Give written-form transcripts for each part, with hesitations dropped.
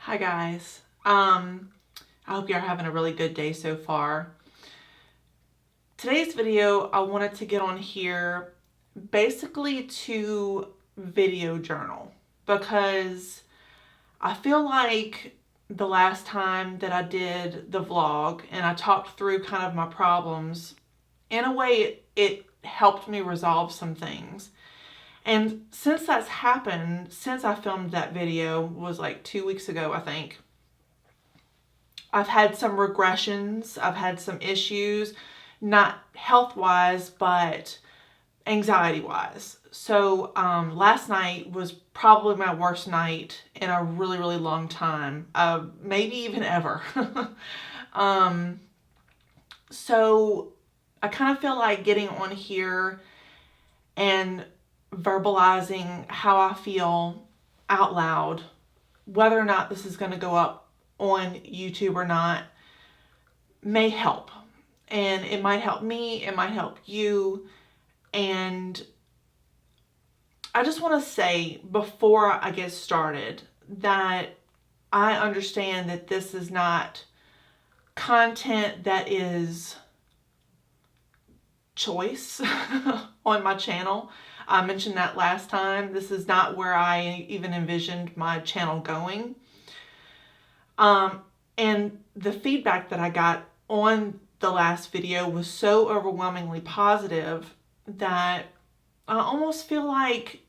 Hi guys. I hope you're having a really good day so far. Today's video, I wanted to get on here basically to video journal because I feel like the last time that I did the vlog and I talked through kind of my problems, in a way it helped me resolve some things. And since that's happened, since I filmed that video, was like 2 weeks ago, I think, I've had some regressions. I've had some issues, not health-wise, but anxiety-wise. So last night was probably my worst night in a really, really long time, maybe even ever. So I kind of feel like getting on here and verbalizing how I feel out loud, whether or not this is going to go up on YouTube or not, may help. And it might help me, it might help you. And I just want to say before I get started that I understand that this is not content that is choice on my channel. I mentioned that last time. This is not where I even envisioned my channel going. And the feedback that I got on the last video was so overwhelmingly positive that I almost feel like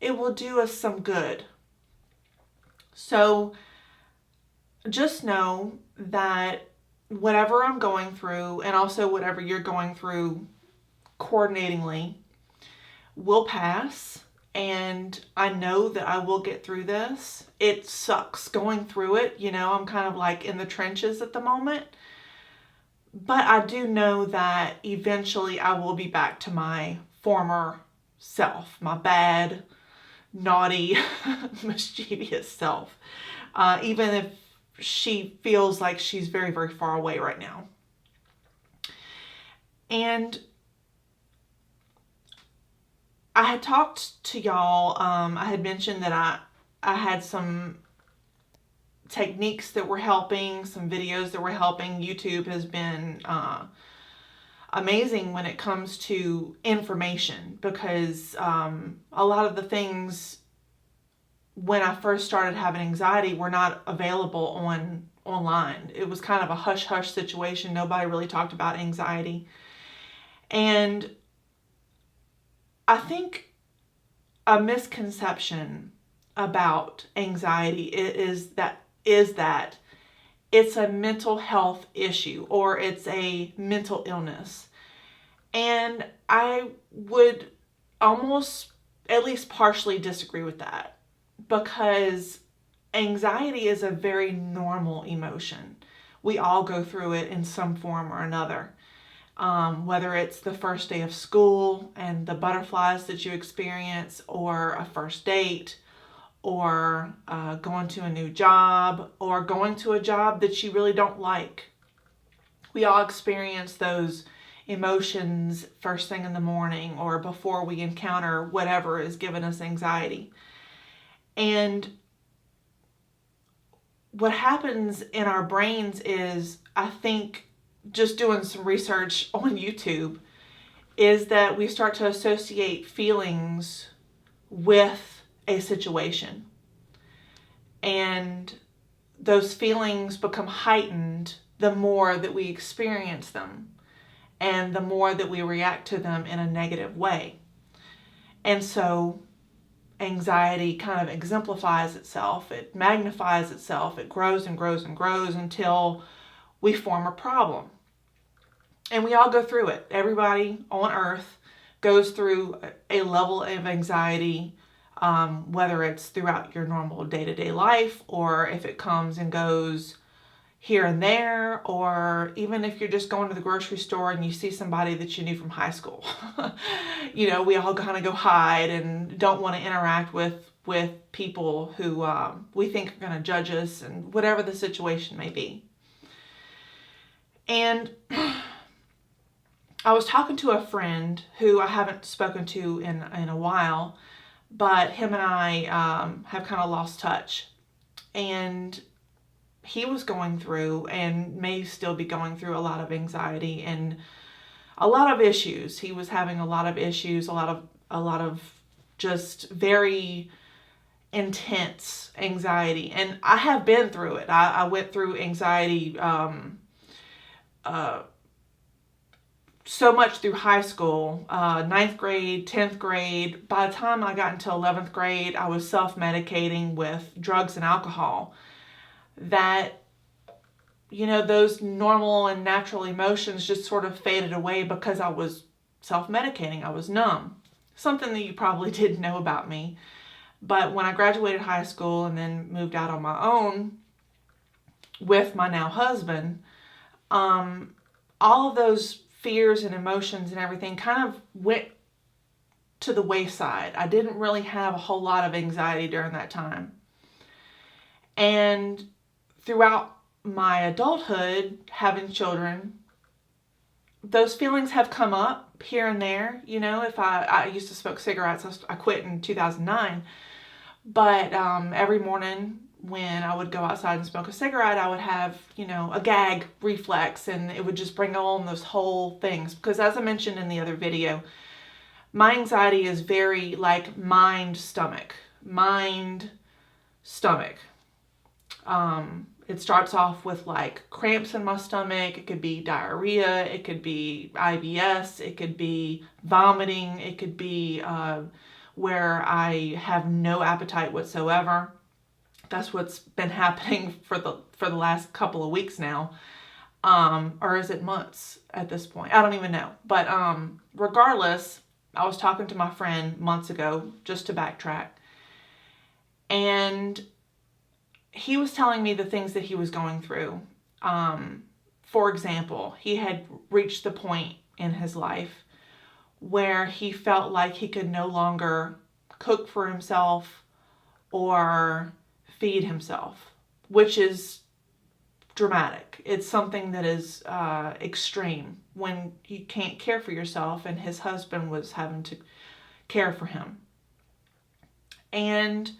it will do us some good. So just know that whatever I'm going through, and also whatever you're going through coordinatingly, will pass. And I know that I will get through this. It sucks going through it. You know, I'm kind of like in the trenches at the moment. But I do know that eventually I will be back to my former self, my bad, naughty, mischievous self. Even if she feels like she's very, very far away right now. And I had talked to y'all, I had mentioned that I had some techniques that were helping, some videos that were helping. YouTube has been amazing when it comes to information because a lot of the things when I first started having anxiety were not available online. It was kind of a hush-hush situation. Nobody really talked about anxiety. And I think a misconception about anxiety is that it's a mental health issue or it's a mental illness. And I would almost at least partially disagree with that because anxiety is a very normal emotion. We all go through it in some form or another. Whether it's the first day of school and the butterflies that you experience, or a first date, or going to a new job, or going to a job that you really don't like. We all experience those emotions first thing in the morning or before we encounter whatever is giving us anxiety. And what happens in our brains is, I think, just doing some research on YouTube, is that we start to associate feelings with a situation. And those feelings become heightened the more that we experience them and the more that we react to them in a negative way. And so anxiety kind of exemplifies itself, it magnifies itself, it grows and grows and grows until we form a problem. And we all go through it. Everybody on earth goes through a level of anxiety, whether it's throughout your normal day-to-day life, or if it comes and goes here and there, or even if you're just going to the grocery store and you see somebody that you knew from high school. You know, we all kind of go hide and don't want to interact with people who we think are going to judge us, and whatever the situation may be. And I was talking to a friend who I haven't spoken to in a while, but him and I have kind of lost touch. And he was going through, and may still be going through, a lot of anxiety and a lot of issues. He was having a lot of issues, a lot of just very intense anxiety. And I have been through it. I went through anxiety so much through high school, 9th grade, 10th grade. By the time I got into 11th grade, I was self-medicating with drugs and alcohol. That, those normal and natural emotions just sort of faded away because I was self-medicating. I was numb. Something that you probably didn't know about me. But when I graduated high school and then moved out on my own with my now husband, all of those fears and emotions and everything kind of went to the wayside. I didn't really have a whole lot of anxiety during that time. And throughout my adulthood, having children, those feelings have come up here and there. If I used to smoke cigarettes, I quit in 2009. But every morning when I would go outside and smoke a cigarette, I would have, a gag reflex, and it would just bring on those whole things. Because as I mentioned in the other video, my anxiety is very like mind, stomach. It starts off with like cramps in my stomach. It could be diarrhea. It could be IBS. It could be vomiting. It could be where I have no appetite whatsoever. That's what's been happening for the last couple of weeks now. Or is it months at this point? I don't even know. But regardless, I was talking to my friend months ago, just to backtrack. And he was telling me the things that he was going through. For example, he had reached the point in his life where he felt like he could no longer cook for himself or feed himself, which is dramatic. It's something that is extreme when you can't care for yourself, and his husband was having to care for him. And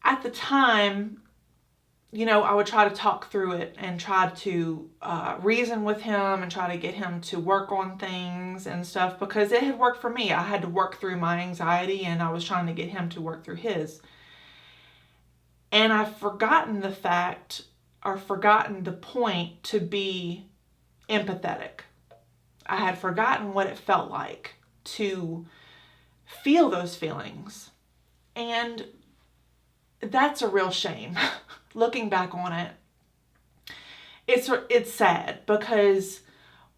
at the time, I would try to talk through it and try to reason with him and try to get him to work on things and stuff, because it had worked for me. I had to work through my anxiety, and I was trying to get him to work through his. And I've forgotten the point to be empathetic. I had forgotten what it felt like to feel those feelings. And that's a real shame. Looking back on it, it's sad, because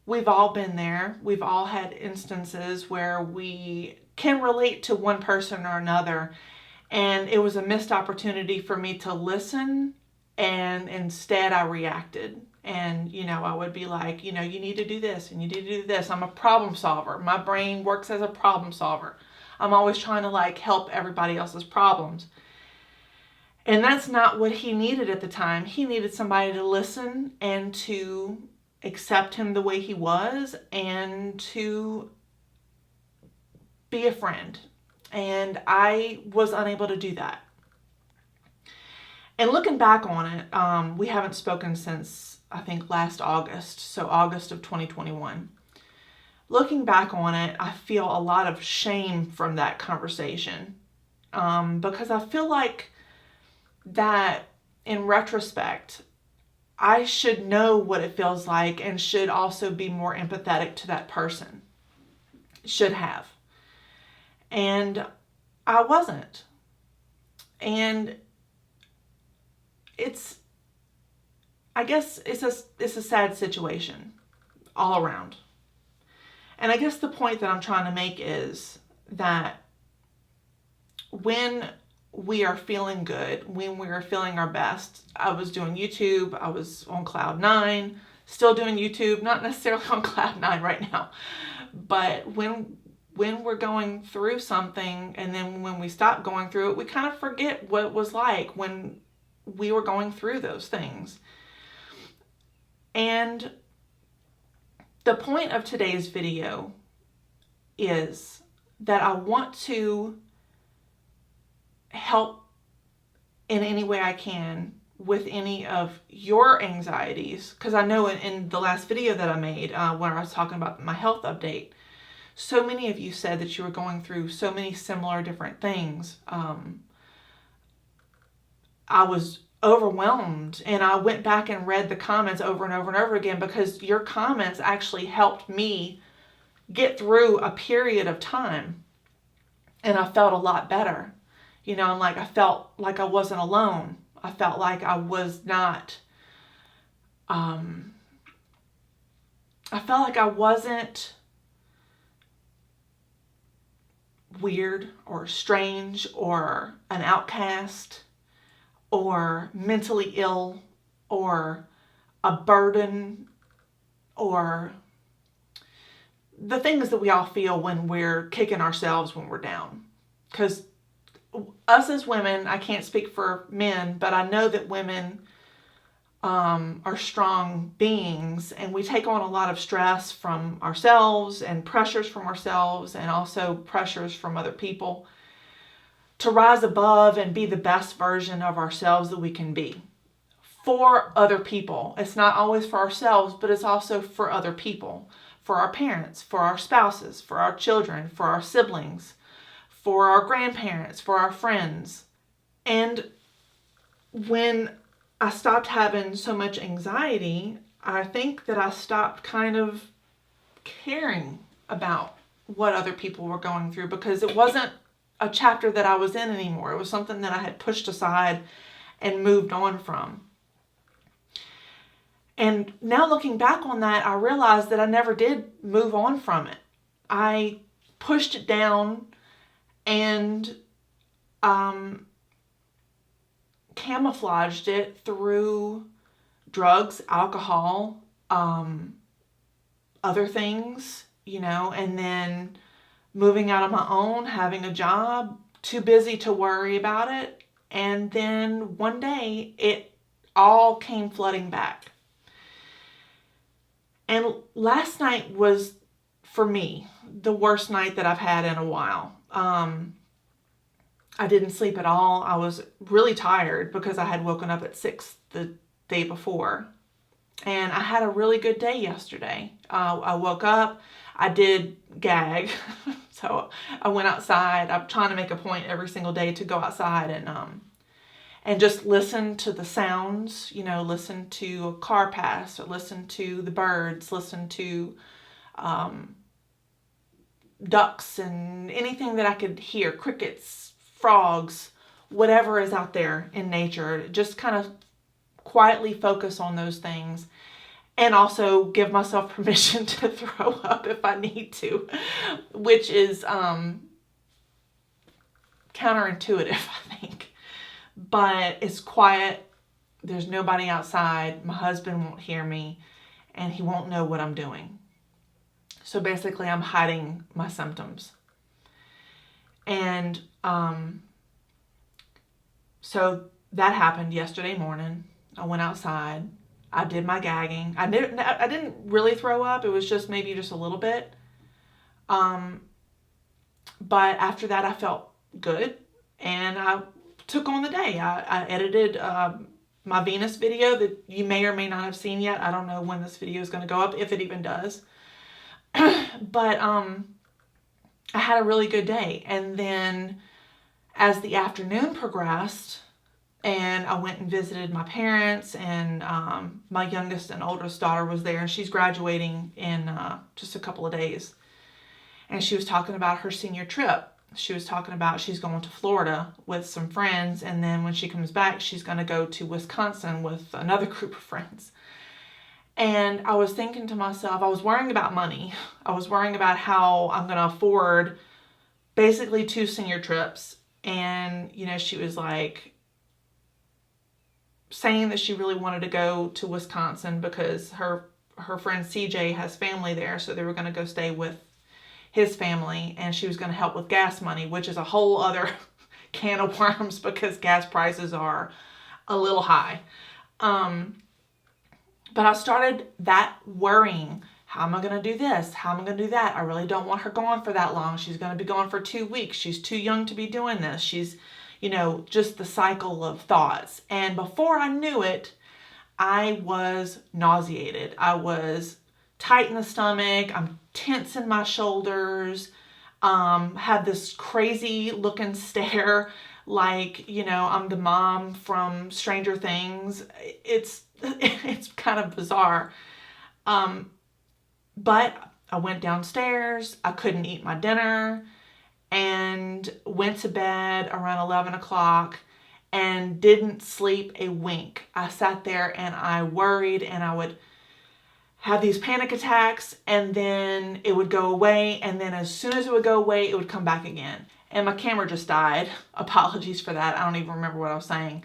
we've all been there. We've all had instances where we can relate to one person or another, and it was a missed opportunity for me to listen, and instead I reacted. And, I would be like, you need to do this and you need to do this. I'm a problem solver. My brain works as a problem solver. I'm always trying to help everybody else's problems. And that's not what he needed at the time. He needed somebody to listen and to accept him the way he was, and to be a friend. And I was unable to do that. And looking back on it, we haven't spoken since, I think, last August. So August of 2021. Looking back on it, I feel a lot of shame from that conversation. Because I feel like that in retrospect, I should know what it feels like and should also be more empathetic to that person. Should have. And I wasn't. And I guess it's a sad situation all around. And I guess the point that I'm trying to make is that when we are feeling good, when we are feeling our best. I was doing YouTube. I was on cloud 9, still doing YouTube, not necessarily on cloud 9 right now. But when we're going through something, and then when we stop going through it, we kind of forget what it was like when we were going through those things. And the point of today's video is that I want to help in any way I can with any of your anxieties, because I know in the last video that I made when I was talking about my health update, so many of you said that you were going through so many similar different things. I was overwhelmed, and I went back and read the comments over and over and over again, because your comments actually helped me get through a period of time, and I felt a lot better. You know, and like I felt like I wasn't alone. I felt like I was not, I felt like I wasn't weird or strange or an outcast or mentally ill or a burden, or the things that we all feel when we're kicking ourselves when we're down. Because us as women, I can't speak for men, but I know that women are strong beings, and we take on a lot of stress from ourselves and pressures from ourselves, and also pressures from other people to rise above and be the best version of ourselves that we can be for other people. It's not always for ourselves, but it's also for other people, for our parents, for our spouses, for our children, for our siblings, for our grandparents, for our friends. And when I stopped having so much anxiety, I think that I stopped kind of caring about what other people were going through, because it wasn't a chapter that I was in anymore. It was something that I had pushed aside and moved on from. And now looking back on that, I realized that I never did move on from it. I pushed it down and camouflaged it through drugs, alcohol, other things, you know, and then moving out on my own, having a job, too busy to worry about it. And then one day it all came flooding back. And last night was, for me, the worst night that I've had in a while. I didn't sleep at all. I was really tired because I had woken up at 6 the day before. And I had a really good day yesterday. I woke up, I did gag. So I went outside. I'm trying to make a point every single day to go outside and just listen to the sounds, you know, listen to a car pass, or listen to the birds, listen to ducks and anything that I could hear, crickets, frogs, whatever is out there in nature. Just kind of quietly focus on those things, and also give myself permission to throw up if I need to, which is counterintuitive, I think. But it's quiet. There's nobody outside. My husband won't hear me, and he won't know what I'm doing. So basically, I'm hiding my symptoms. And so that happened yesterday morning. I went outside. I did my gagging. I didn't really throw up. It was just maybe just a little bit. But after that, I felt good, and I took on the day. I edited my Venus video that you may or may not have seen yet. I don't know when this video is going to go up, if it even does. But I had a really good day. And then as the afternoon progressed, and I went and visited my parents, and my youngest and oldest daughter was there, and she's graduating in just a couple of days. And she was talking about her senior trip. She was talking about she's going to Florida with some friends, and then when she comes back, she's going to go to Wisconsin with another group of friends. And I was thinking to myself, I was worrying about money. I was worrying about how I'm going to afford basically 2 senior trips. And, you know, she was like saying that she really wanted to go to Wisconsin because her friend CJ has family there. So they were going to go stay with his family, and she was going to help with gas money, which is a whole other can of worms because gas prices are a little high. But I started that worrying. How am I going to do this? How am I going to do that? I really don't want her gone for that long. She's going to be gone for 2 weeks. She's too young to be doing this. She's, just the cycle of thoughts. And before I knew it, I was nauseated. I was tight in the stomach. I'm tense in my shoulders. Had this crazy looking stare like, I'm the mom from Stranger Things. It's kind of bizarre. But I went downstairs. I couldn't eat my dinner and went to bed around 11 o'clock and didn't sleep a wink. I sat there and I worried, and I would have these panic attacks, and then it would go away, and then as soon as it would go away, it would come back again. And my camera just died. Apologies for that. I don't even remember what I was saying.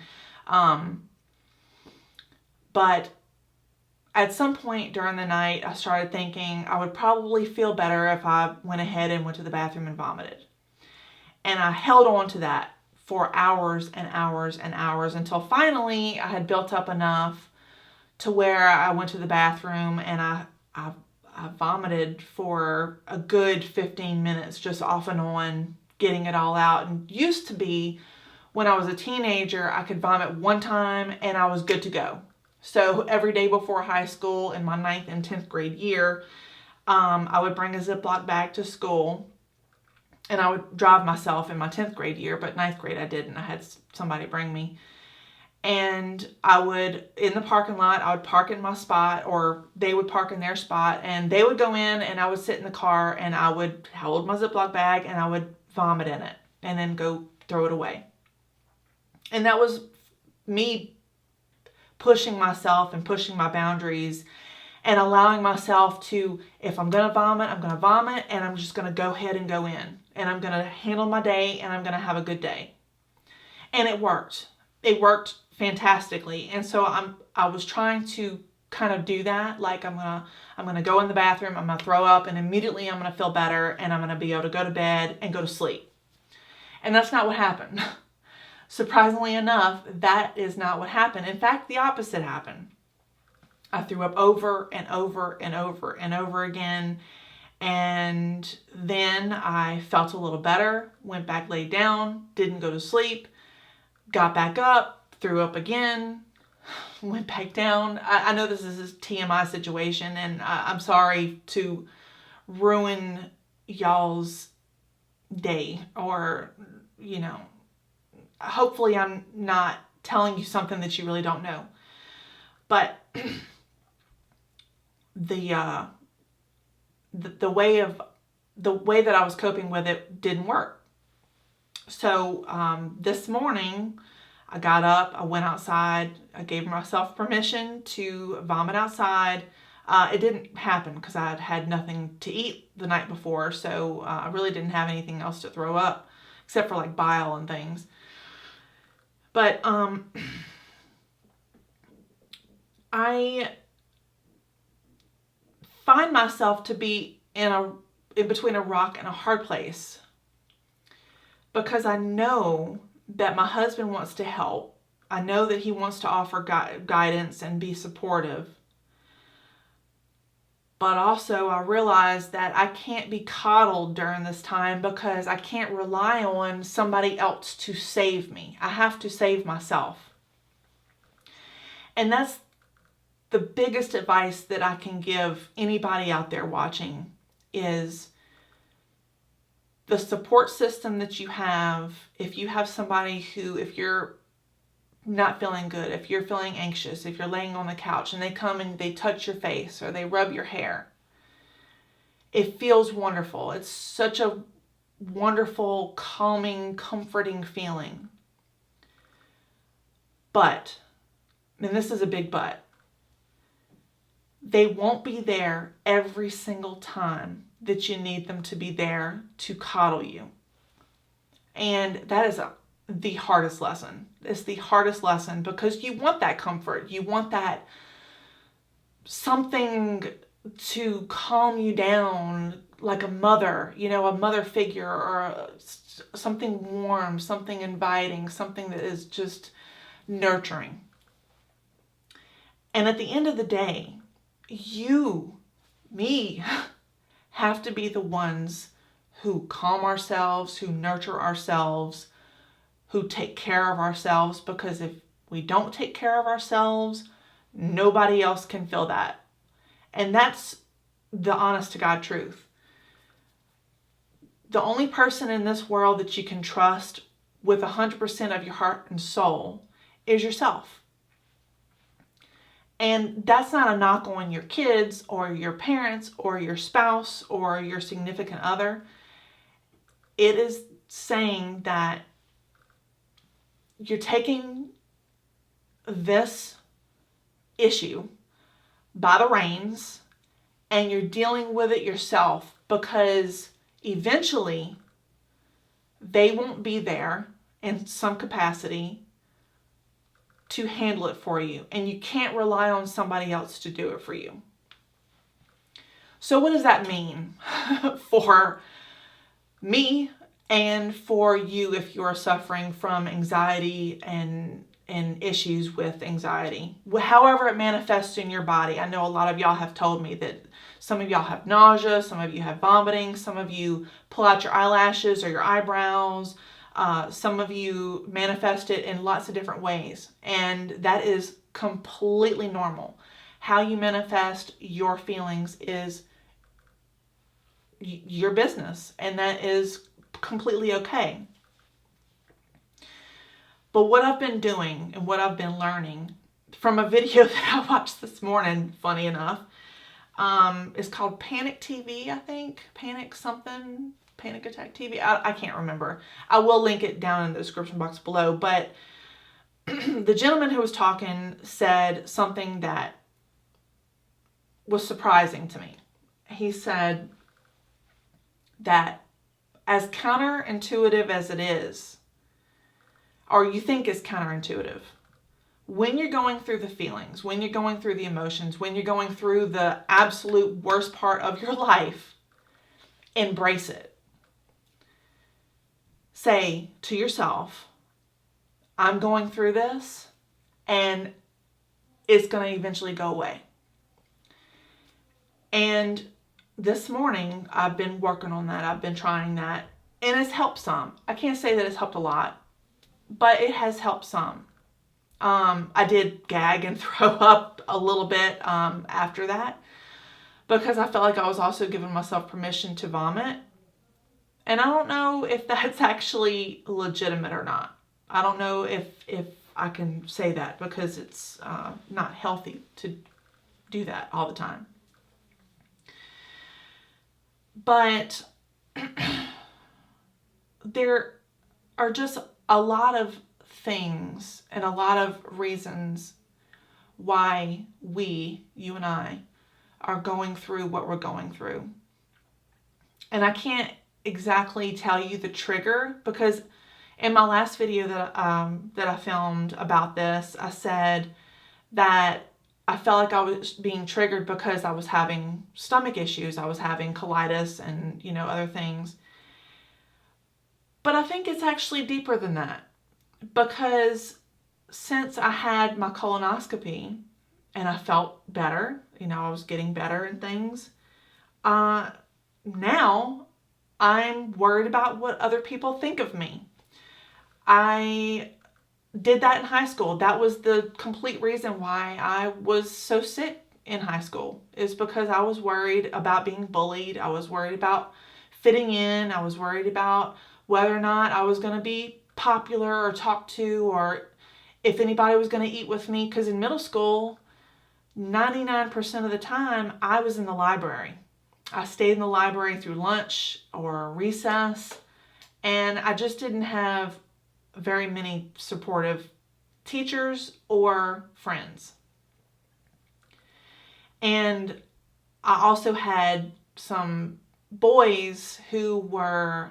But at some point during the night, I started thinking I would probably feel better if I went ahead and went to the bathroom and vomited. And I held on to that for hours and hours and hours until finally I had built up enough to where I went to the bathroom and I vomited for a good 15 minutes, just off and on, getting it all out. And used to be, when I was a teenager, I could vomit one time and I was good to go. So every day before high school, in my 9th and 10th grade year, I would bring a Ziploc bag to school, and I would drive myself in my 10th grade year, but 9th grade I didn't. I had somebody bring me. And I would, in the parking lot, I would park in my spot, or they would park in their spot, and they would go in, and I would sit in the car, and I would hold my Ziploc bag, and I would vomit in it, and then go throw it away. And that was me pushing myself and pushing my boundaries and allowing myself to, if I'm going to vomit, I'm going to vomit, and I'm just going to go ahead and go in, and I'm going to handle my day, and I'm going to have a good day. And it worked. It worked fantastically. And so I was trying to kind of do that. Like, I'm going to go in the bathroom, I'm going to throw up, and immediately I'm going to feel better, and I'm going to be able to go to bed and go to sleep. And that's not what happened. Surprisingly enough, that is not what happened. In fact, the opposite happened. I threw up over and over and over and over again. And then I felt a little better, went back, laid down, didn't go to sleep, got back up, threw up again, went back down. I know this is a TMI situation, and I'm sorry to ruin y'all's day, or, hopefully I'm not telling you something that you really don't know. But the way that I was coping with it didn't work. So this morning I got up, I went outside, I gave myself permission to vomit outside. It didn't happen because I had nothing to eat the night before, so I really didn't have anything else to throw up except for like bile and things. But I find myself to be in between a rock and a hard place, because I know that my husband wants to help. I know that he wants to offer guidance and be supportive. But also I realize that I can't be coddled during this time, because I can't rely on somebody else to save me. I have to save myself. And that's the biggest advice that I can give anybody out there watching, is the support system that you have. If you have somebody who, if you're not feeling good, if you're feeling anxious, if you're laying on the couch and they come and they touch your face or they rub your hair, it feels wonderful. It's such a wonderful, calming, comforting feeling. But, and this is a big but, they won't be there every single time that you need them to be there to coddle you. And that is the hardest lesson. It's the hardest lesson, because you want that comfort. You want that something to calm you down, like a mother, a mother figure, or something warm, something inviting, something that is just nurturing. And at the end of the day, me, have to be the ones who calm ourselves, who nurture ourselves, who take care of ourselves, because if we don't take care of ourselves, nobody else can feel that. And that's the honest to God truth. The only person in this world that you can trust with 100% of your heart and soul is yourself. And that's not a knock on your kids or your parents or your spouse or your significant other. It is saying that you're taking this issue by the reins and you're dealing with it yourself, because eventually they won't be there in some capacity to handle it for you, and you can't rely on somebody else to do it for you. So what does that mean for me and for you if you're suffering from anxiety and issues with anxiety? However it manifests in your body. I know a lot of y'all have told me that some of y'all have nausea, some of you have vomiting, some of you pull out your eyelashes or your eyebrows. Some of you manifest it in lots of different ways, and that is completely normal. How you manifest your feelings is your business, and that is completely okay. But what I've been doing and what I've been learning from a video that I watched this morning, funny enough, is called Panic TV, I think. Panic something. Panic Attack TV. I can't remember. I will link it down in the description box below. But the gentleman who was talking said something that was surprising to me. He said that as counterintuitive as it is, or you think is counterintuitive, when you're going through the feelings, when you're going through the emotions, when you're going through the absolute worst part of your life, embrace it. Say to yourself, I'm going through this and it's going to eventually go away. And this morning, I've been working on that. I've been trying that, and it's helped some. I can't say that it's helped a lot, but it has helped some. I did gag and throw up a little bit after that, because I felt like I was also giving myself permission to vomit. And I don't know if that's actually legitimate or not. I don't know if I can say that, because it's not healthy to do that all the time. But there are just a lot of things and a lot of reasons why you and I, are going through what we're going through. And I can't exactly tell you the trigger, because in my last video that I filmed about this, I said that I felt like I was being triggered because I was having stomach issues. I was having colitis and, other things. But I think it's actually deeper than that, because since I had my colonoscopy and I felt better, I was getting better and things, now I'm worried about what other people think of me. I did that in high school. That was the complete reason why I was so sick in high school, is because I was worried about being bullied. I was worried about fitting in. I was worried about whether or not I was going to be popular or talked to, or if anybody was going to eat with me. Because in middle school, 99% of the time, I was in the library. I stayed in the library through lunch or recess, and I just didn't have very many supportive teachers or friends. And I also had some boys who were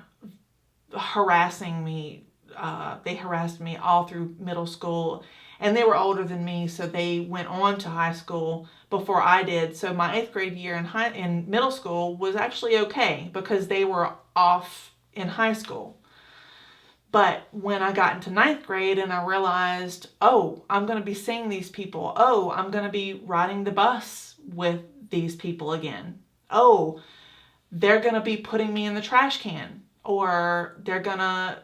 harassing me. They harassed me all through middle school, and they were older than me, so they went on to high school before I did. So my 8th grade year in middle school was actually okay, because they were off in high school. But when I got into 9th grade and I realized, oh, I'm going to be seeing these people. Oh, I'm going to be riding the bus with these people again. Oh, they're going to be putting me in the trash can, or they're going to,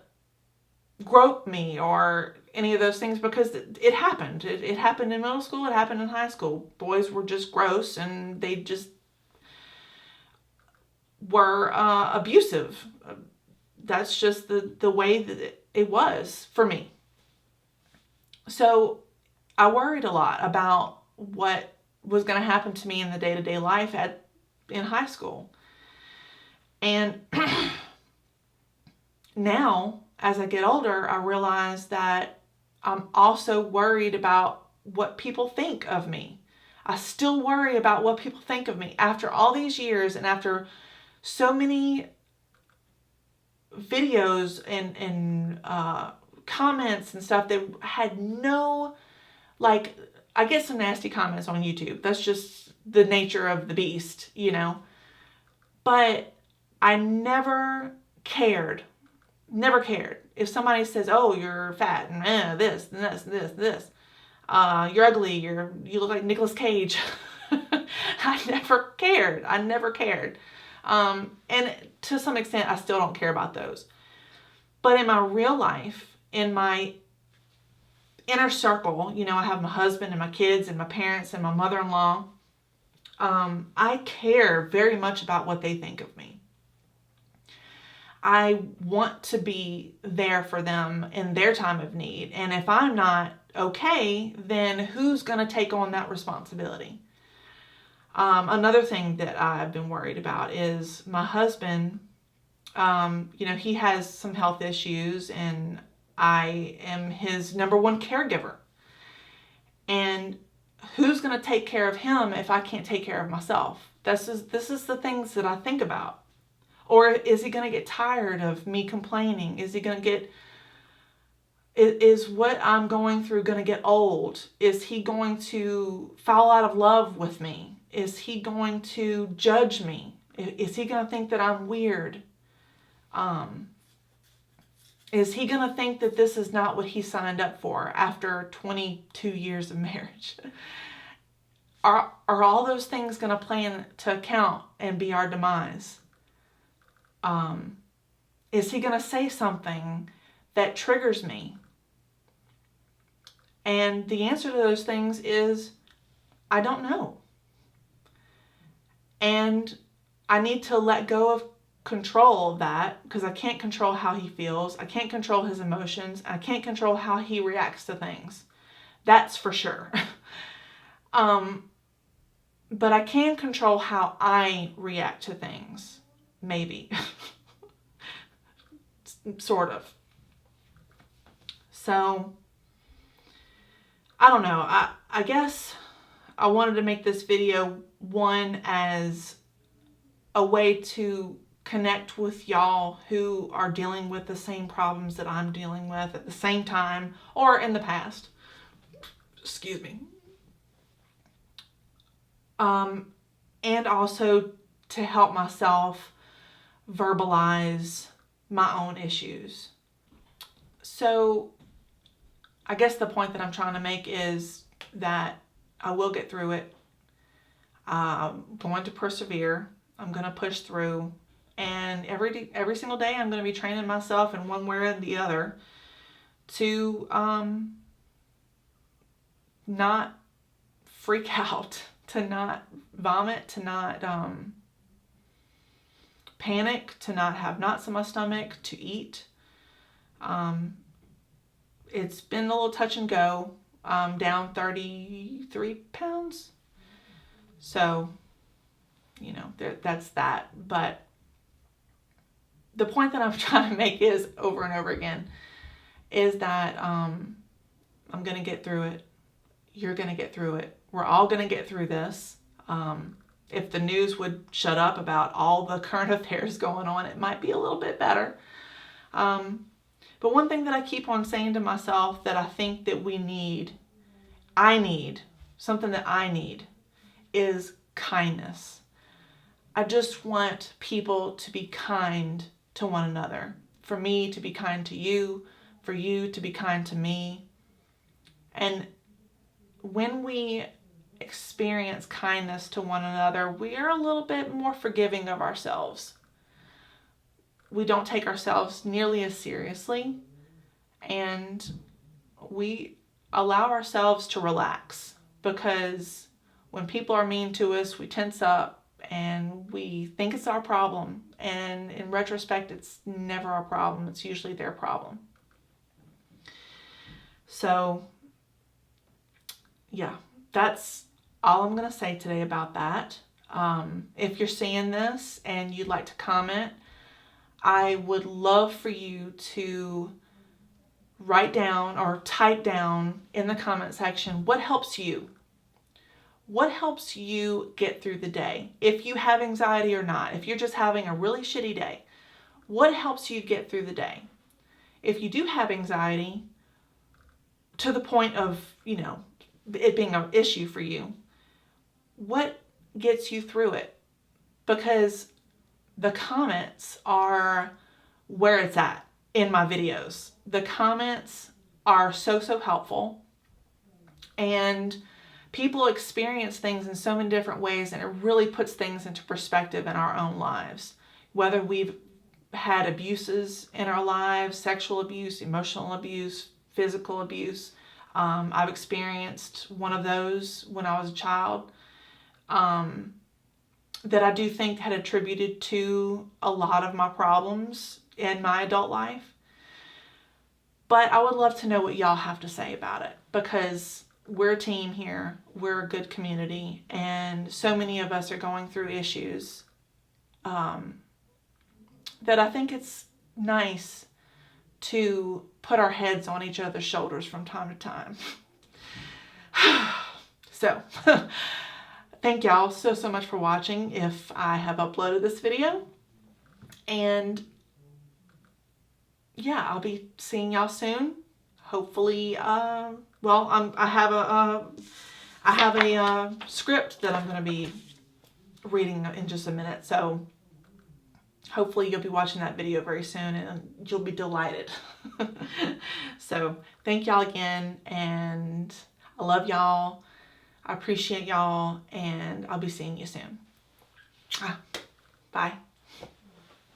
grope me or any of those things, because it happened. It happened in middle school. It happened in high school. Boys were just gross, and they just were abusive. That's just the way that it was for me. So I worried a lot about what was going to happen to me in the day-to-day life in high school. And now, as I get older, I realize that I'm also worried about what people think of me. I still worry about what people think of me after all these years, and after so many videos and comments and stuff that had no, like, I get some nasty comments on YouTube. That's just the nature of the beast, you know. But I never cared. Never cared. If somebody says, "Oh, you're fat," and this, and this, and this, and this. You're ugly. You look like Nicolas Cage. I never cared. I never cared. And to some extent, I still don't care about those. But in my real life, in my inner circle, you know, I have my husband and my kids and my parents and my mother-in-law. I care very much about what they think of me. I want to be there for them in their time of need. And if I'm not okay, then who's going to take on that responsibility? Another thing that I've been worried about is my husband. You know, he has some health issues, and I am his number one caregiver. And who's going to take care of him if I can't take care of myself? This is the things that I think about. Or is he going to get tired of me complaining? Is what I'm going through going to get old? Is he going to fall out of love with me? Is he going to judge me? Is he going to think that I'm weird? Is he going to think that this is not what he signed up for after 22 years of marriage? Are all those things going to play into account and be our demise? Is he going to say something that triggers me? And the answer to those things is, I don't know. And I need to let go of control of that, because I can't control how he feels. I can't control his emotions. I can't control how he reacts to things. That's for sure. But I can control how I react to things. Maybe. Sort of. So, I don't know. I guess I wanted to make this video, one, as a way to connect with y'all who are dealing with the same problems that I'm dealing with at the same time or in the past. Excuse me. And also to help myself verbalize my own issues. So I guess the point that I'm trying to make is that I will get through it. I'm going to persevere. I'm going to push through. And every single day I'm going to be training myself in one way or the other to not freak out, to not vomit, to not panic, to not have knots in my stomach, to eat. It's been a little touch and go. I'm down 33 pounds. So, you know, that's that. But the point that I'm trying to make is, over and over again, is that I'm going to get through it. You're going to get through it. We're all going to get through this. If the news would shut up about all the current affairs going on, it might be a little bit better. But one thing that I keep on saying to myself that I think that something that I need, is kindness. I just want people to be kind to one another. For me to be kind to you, for you to be kind to me. And when we experience kindness to one another, we are a little bit more forgiving of ourselves. We don't take ourselves nearly as seriously, and we allow ourselves to relax, because when people are mean to us, we tense up and we think it's our problem. And in retrospect, it's never our problem. It's usually their problem. So, yeah, that's all I'm going to say today about that. If you're seeing this and you'd like to comment, I would love for you to write down or type down in the comment section what helps you. What helps you get through the day? If you have anxiety or not, if you're just having a really shitty day, what helps you get through the day? If you do have anxiety to the point of, it being an issue for you, what gets you through it? Because the comments are where it's at in my videos. The comments are so helpful, and people experience things in so many different ways, and it really puts things into perspective in our own lives. Whether we've had abuses in our lives, sexual abuse, emotional abuse, physical abuse. I've experienced one of those when I was a child, that I do think had attributed to a lot of my problems in my adult life. But I would love to know what y'all have to say about it, because we're a team here. We're a good community, and so many of us are going through issues that I think it's nice to put our heads on each other's shoulders from time to time. So, thank y'all so much for watching if I have uploaded this video. And yeah, I'll be seeing y'all soon. Hopefully, I have a script that I'm going to be reading in just a minute. So hopefully you'll be watching that video very soon and you'll be delighted. So thank y'all again, and I love y'all. I appreciate y'all, and I'll be seeing you soon. Bye.